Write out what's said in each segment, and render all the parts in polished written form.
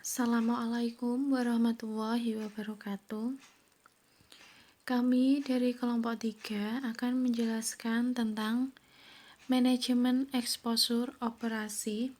Assalamualaikum warahmatullahi wabarakatuh. Kami dari kelompok 3 akan menjelaskan tentang manajemen eksposur operasi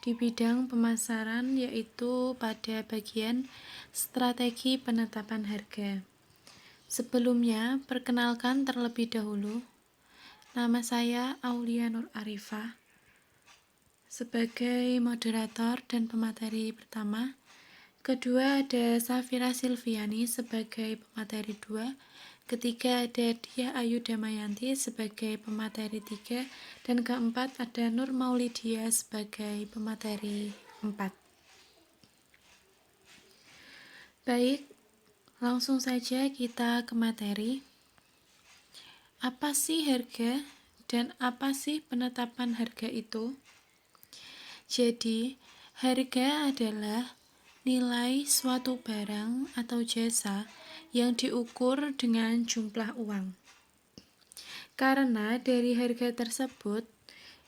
di bidang pemasaran, yaitu pada bagian strategi penetapan harga. Sebelumnya, perkenalkan terlebih dahulu. Nama saya Aulia Nur Arifah sebagai moderator dan pemateri pertama. Kedua ada Safira Silviani sebagai pemateri 2. Ketiga ada Dia Ayu Damayanti sebagai pemateri 3. Dan keempat ada Nur Maulidia sebagai pemateri 4. Baik, langsung saja kita ke materi. Apa sih harga dan apa sih penetapan harga itu? Jadi, harga adalah nilai suatu barang atau jasa yang diukur dengan jumlah uang. Karena dari harga tersebut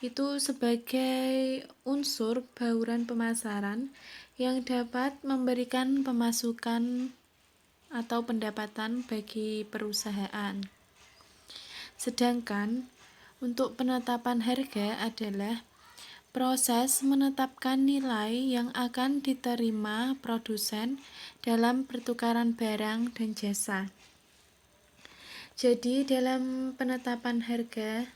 itu sebagai unsur bauran pemasaran yang dapat memberikan pemasukan atau pendapatan bagi perusahaan. Sedangkan untuk penetapan harga adalah proses menetapkan nilai yang akan diterima produsen dalam pertukaran barang dan jasa. Jadi dalam penetapan harga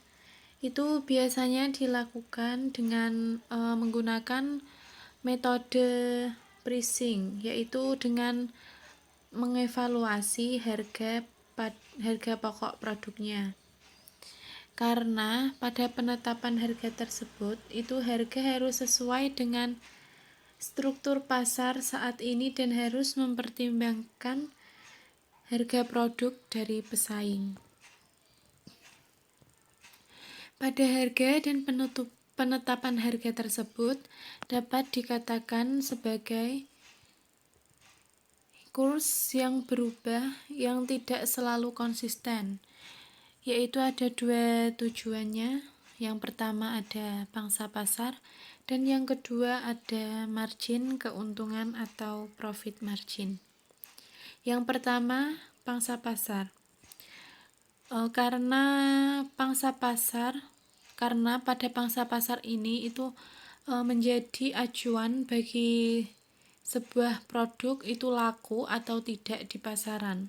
itu biasanya dilakukan dengan menggunakan metode pricing, yaitu dengan mengevaluasi harga pokok produknya. Karena pada penetapan harga tersebut itu harga harus sesuai dengan struktur pasar saat ini dan harus mempertimbangkan harga produk dari pesaing. Pada harga dan penetapan harga tersebut dapat dikatakan sebagai kurs yang berubah yang tidak selalu konsisten, yaitu ada dua tujuannya. Yang pertama ada pangsa pasar dan yang kedua ada margin keuntungan atau profit margin. Yang pertama, pangsa pasar. Karena pada pangsa pasar ini itu menjadi acuan bagi sebuah produk itu laku atau tidak di pasaran.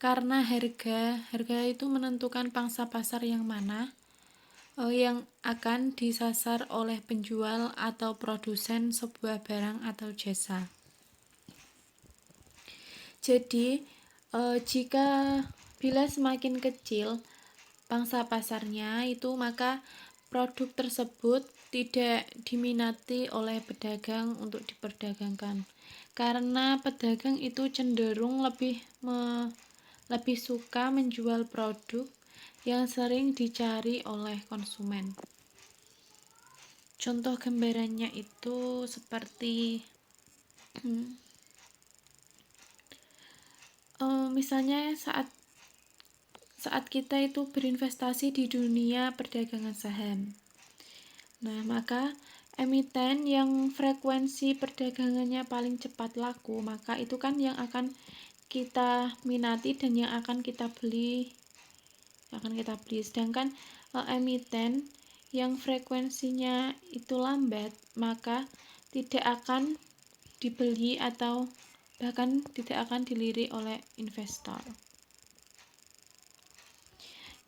Karena harga itu menentukan pangsa pasar yang mana yang akan disasar oleh penjual atau produsen sebuah barang atau jasa. Jadi, bila semakin kecil pangsa pasarnya itu, maka produk tersebut tidak diminati oleh pedagang untuk diperdagangkan. Karena pedagang itu cenderung lebih suka menjual produk yang sering dicari oleh konsumen. Contoh gambarannya itu seperti misalnya saat kita itu berinvestasi di dunia perdagangan saham. Nah, maka emiten yang frekuensi perdagangannya paling cepat laku, maka itu kan yang akan kita minati dan yang akan kita beli. Sedangkan emiten yang frekuensinya itu lambat, maka tidak akan dibeli atau bahkan tidak akan dilirik oleh investor.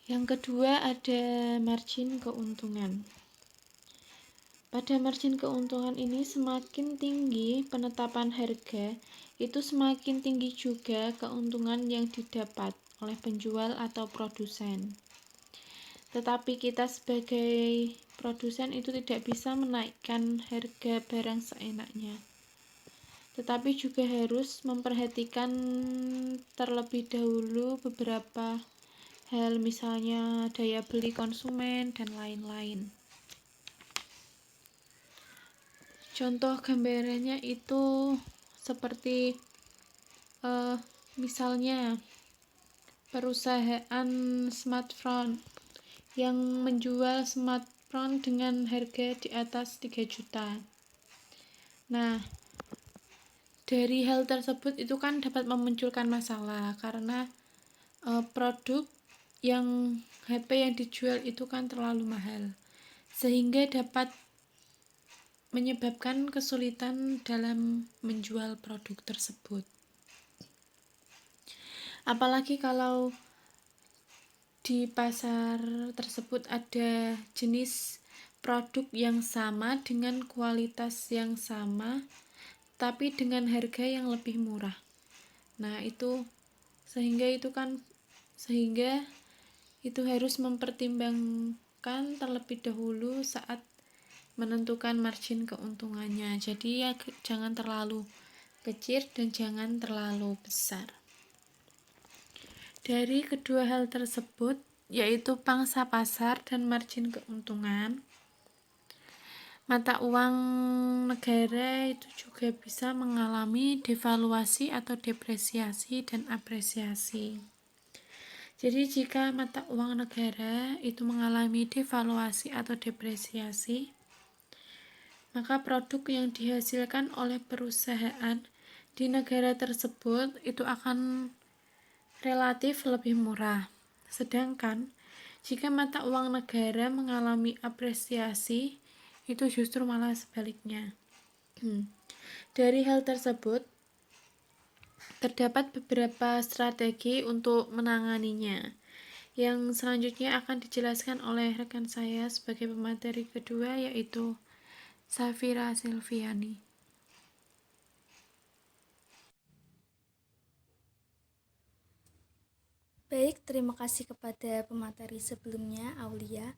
Yang kedua ada margin keuntungan. Pada margin keuntungan ini semakin tinggi penetapan harga, itu semakin tinggi juga keuntungan yang didapat oleh penjual atau produsen. Tetapi kita sebagai produsen itu tidak bisa menaikkan harga barang seenaknya. Tetapi juga harus memperhatikan terlebih dahulu beberapa hal, misalnya daya beli konsumen dan lain-lain. Contoh gambarannya itu seperti misalnya perusahaan smartphone yang menjual smartphone dengan harga di atas 3 juta. Nah, Dari hal tersebut itu kan dapat memunculkan masalah karena produk yang HP yang dijual itu kan terlalu mahal, sehingga dapat menyebabkan kesulitan dalam menjual produk tersebut. Apalagi kalau di pasar tersebut ada jenis produk yang sama dengan kualitas yang sama tapi dengan harga yang lebih murah. Nah, sehingga itu harus mempertimbangkan terlebih dahulu saat menentukan margin keuntungannya. Jadi ya jangan terlalu kecil dan jangan terlalu besar. Dari kedua hal tersebut, yaitu pangsa pasar dan margin keuntungan, mata uang negara itu juga bisa mengalami devaluasi atau depresiasi dan apresiasi. Jadi jika mata uang negara itu mengalami devaluasi atau depresiasi, maka produk yang dihasilkan oleh perusahaan di negara tersebut itu akan relatif lebih murah. Sedangkan jika mata uang negara mengalami apresiasi, itu justru malah sebaliknya. Dari hal tersebut, terdapat beberapa strategi untuk menanganinya. Yang selanjutnya akan dijelaskan oleh rekan saya sebagai pemateri kedua, yaitu Safira Silviani. Baik, terima kasih kepada pemateri sebelumnya, Aulia.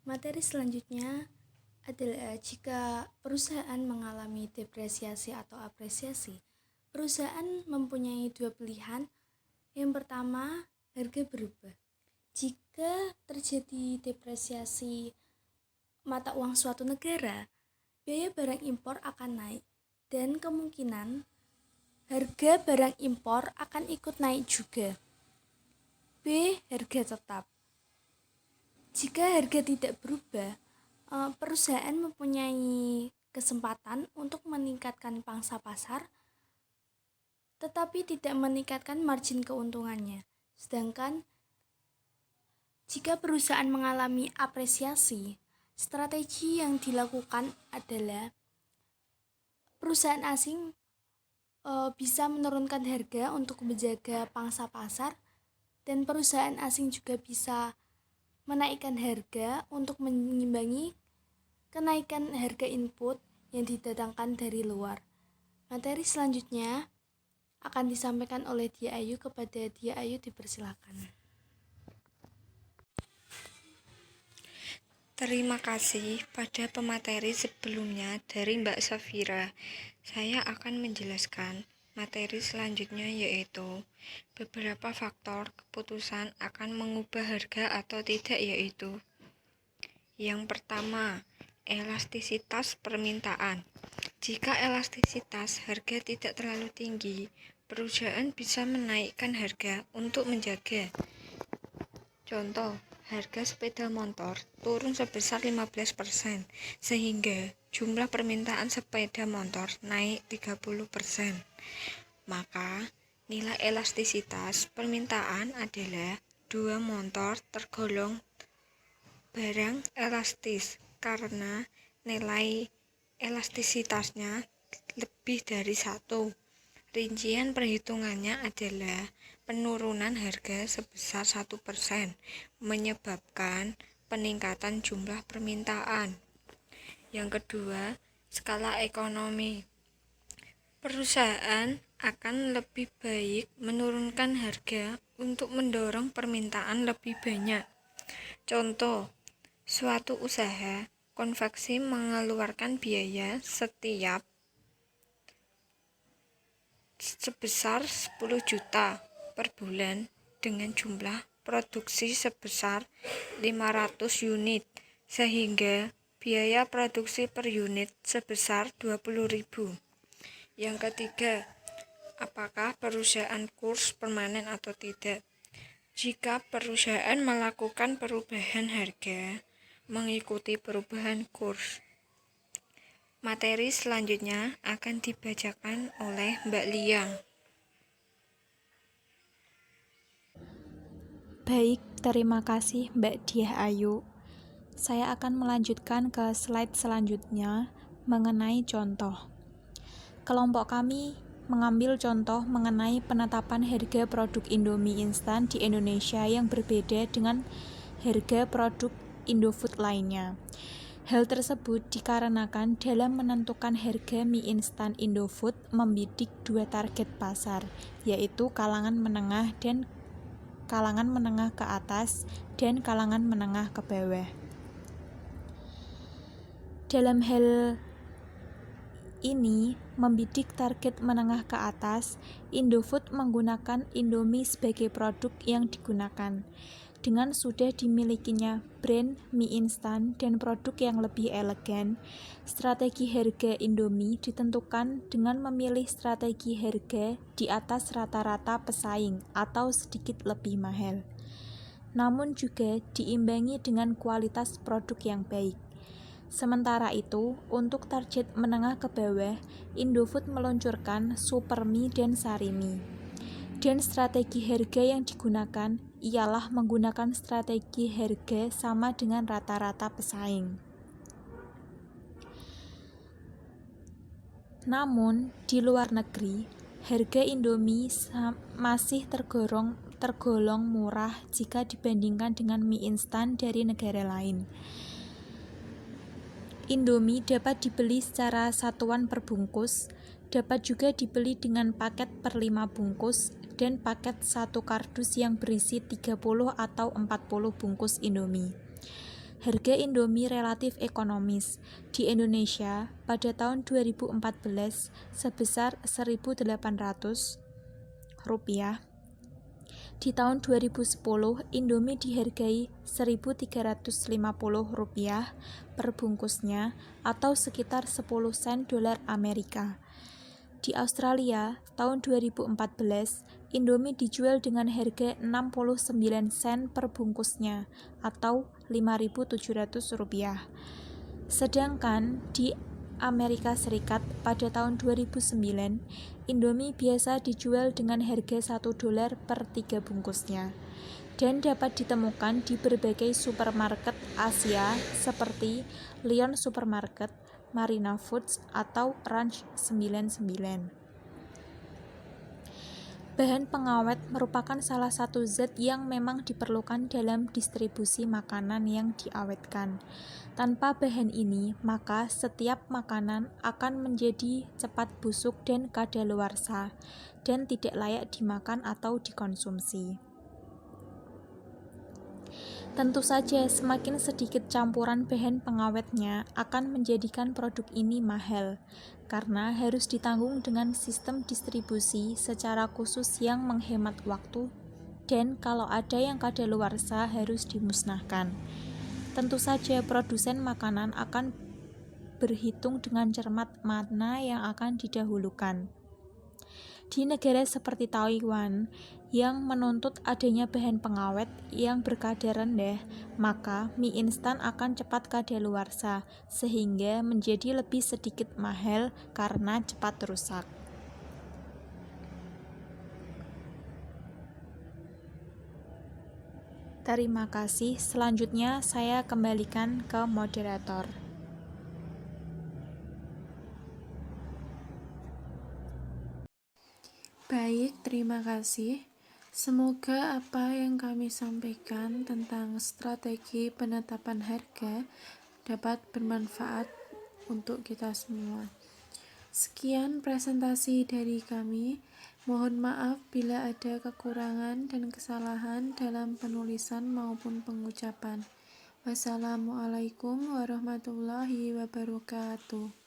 Materi selanjutnya adalah jika perusahaan mengalami depresiasi atau apresiasi. Perusahaan mempunyai dua pilihan. Yang pertama, harga berubah. Jika terjadi depresiasi mata uang suatu negara, biaya barang impor akan naik dan kemungkinan harga barang impor akan ikut naik juga. B. Harga tetap. Jika harga tidak berubah, perusahaan mempunyai kesempatan untuk meningkatkan pangsa pasar, tetapi tidak meningkatkan margin keuntungannya. Sedangkan jika perusahaan mengalami apresiasi, strategi yang dilakukan adalah perusahaan asing bisa menurunkan harga untuk menjaga pangsa pasar, dan perusahaan asing juga bisa menaikkan harga untuk mengimbangi kenaikan harga input yang didatangkan dari luar. Materi selanjutnya akan disampaikan oleh Dia Ayu. Kepada Dia Ayu dipersilakan. Terima kasih pada pemateri sebelumnya dari Mbak Safira. Saya akan menjelaskan materi selanjutnya, yaitu beberapa faktor keputusan akan mengubah harga atau tidak, yaitu yang pertama, elastisitas permintaan. Jika elastisitas harga tidak terlalu tinggi, perusahaan bisa menaikkan harga untuk menjaga. Contoh, harga sepeda motor turun sebesar 15%, sehingga jumlah permintaan sepeda motor naik 30%. Maka, nilai elastisitas permintaan adalah 2 motor tergolong barang elastis karena nilai elastisitasnya lebih dari 1. Rincian perhitungannya adalah penurunan harga sebesar 1% menyebabkan peningkatan jumlah permintaan. Yang kedua, skala ekonomi. Perusahaan akan lebih baik menurunkan harga untuk mendorong permintaan lebih banyak. Contoh, suatu usaha konveksi mengeluarkan biaya setiap sebesar 10 juta per bulan dengan jumlah produksi sebesar 500 unit, sehingga biaya produksi per unit sebesar 20.000. Yang ketiga, apakah perusahaan kurs permanen atau tidak? Jika perusahaan melakukan perubahan harga mengikuti perubahan kurs, Materi selanjutnya akan dibacakan oleh Mbak Lia. Baik, terima kasih Mbak Diah Ayu. Saya akan melanjutkan ke slide selanjutnya mengenai contoh. Kelompok kami mengambil contoh mengenai penetapan harga produk Indomie instan di Indonesia yang berbeda dengan harga produk Indofood lainnya. Hal tersebut dikarenakan dalam menentukan harga mie instan Indofood membidik dua target pasar, yaitu kalangan menengah ke atas dan kalangan menengah ke bawah. Dalam hal ini, membidik target menengah ke atas, Indofood menggunakan Indomie sebagai produk yang digunakan. Dengan sudah dimilikinya brand mie instan dan produk yang lebih elegan, strategi harga Indomie ditentukan dengan memilih strategi harga di atas rata-rata pesaing atau sedikit lebih mahal. Namun juga diimbangi dengan kualitas produk yang baik. Sementara itu, untuk target menengah ke bawah, Indofood meluncurkan Supermie dan Sarimi. Dan strategi harga yang digunakan ialah menggunakan strategi harga sama dengan rata-rata pesaing. Namun, di luar negeri, harga Indomie masih tergolong murah jika dibandingkan dengan mie instan dari negara lain. Indomie dapat dibeli secara satuan per bungkus, dapat juga dibeli dengan paket per 5 bungkus, dan paket 1 kardus yang berisi 30 atau 40 bungkus Indomie. Harga Indomie relatif ekonomis di Indonesia pada tahun 2014 sebesar Rp1.800. Di tahun 2010, Indomie dihargai Rp1.350 per bungkusnya atau sekitar 10 sen dolar Amerika. Di Australia, tahun 2014, Indomie dijual dengan harga 69 sen per bungkusnya atau Rp5.700. Sedangkan di Amerika Serikat pada tahun 2009, Indomie biasa dijual dengan harga $1 per 3 bungkusnya dan dapat ditemukan di berbagai supermarket Asia seperti Lion Supermarket, Marina Foods, atau Ranch 99. Bahan pengawet merupakan salah satu zat yang memang diperlukan dalam distribusi makanan yang diawetkan. Tanpa bahan ini, maka setiap makanan akan menjadi cepat busuk dan kadaluarsa, dan tidak layak dimakan atau dikonsumsi. Tentu saja, semakin sedikit campuran bahan pengawetnya akan menjadikan produk ini mahal, karena harus ditanggung dengan sistem distribusi secara khusus yang menghemat waktu, dan kalau ada yang kadaluarsa harus dimusnahkan. Tentu saja, produsen makanan akan berhitung dengan cermat mana yang akan didahulukan. Di negara seperti Taiwan yang menuntut adanya bahan pengawet yang berkadar rendah, maka mie instan akan cepat kadaluarsa sehingga menjadi lebih sedikit mahal karena cepat rusak. Terima kasih. Selanjutnya saya kembalikan ke moderator. Baik, terima kasih. Semoga apa yang kami sampaikan tentang strategi penetapan harga dapat bermanfaat untuk kita semua. Sekian presentasi dari kami. Mohon maaf bila ada kekurangan dan kesalahan dalam penulisan maupun pengucapan. Wassalamualaikum warahmatullahi wabarakatuh.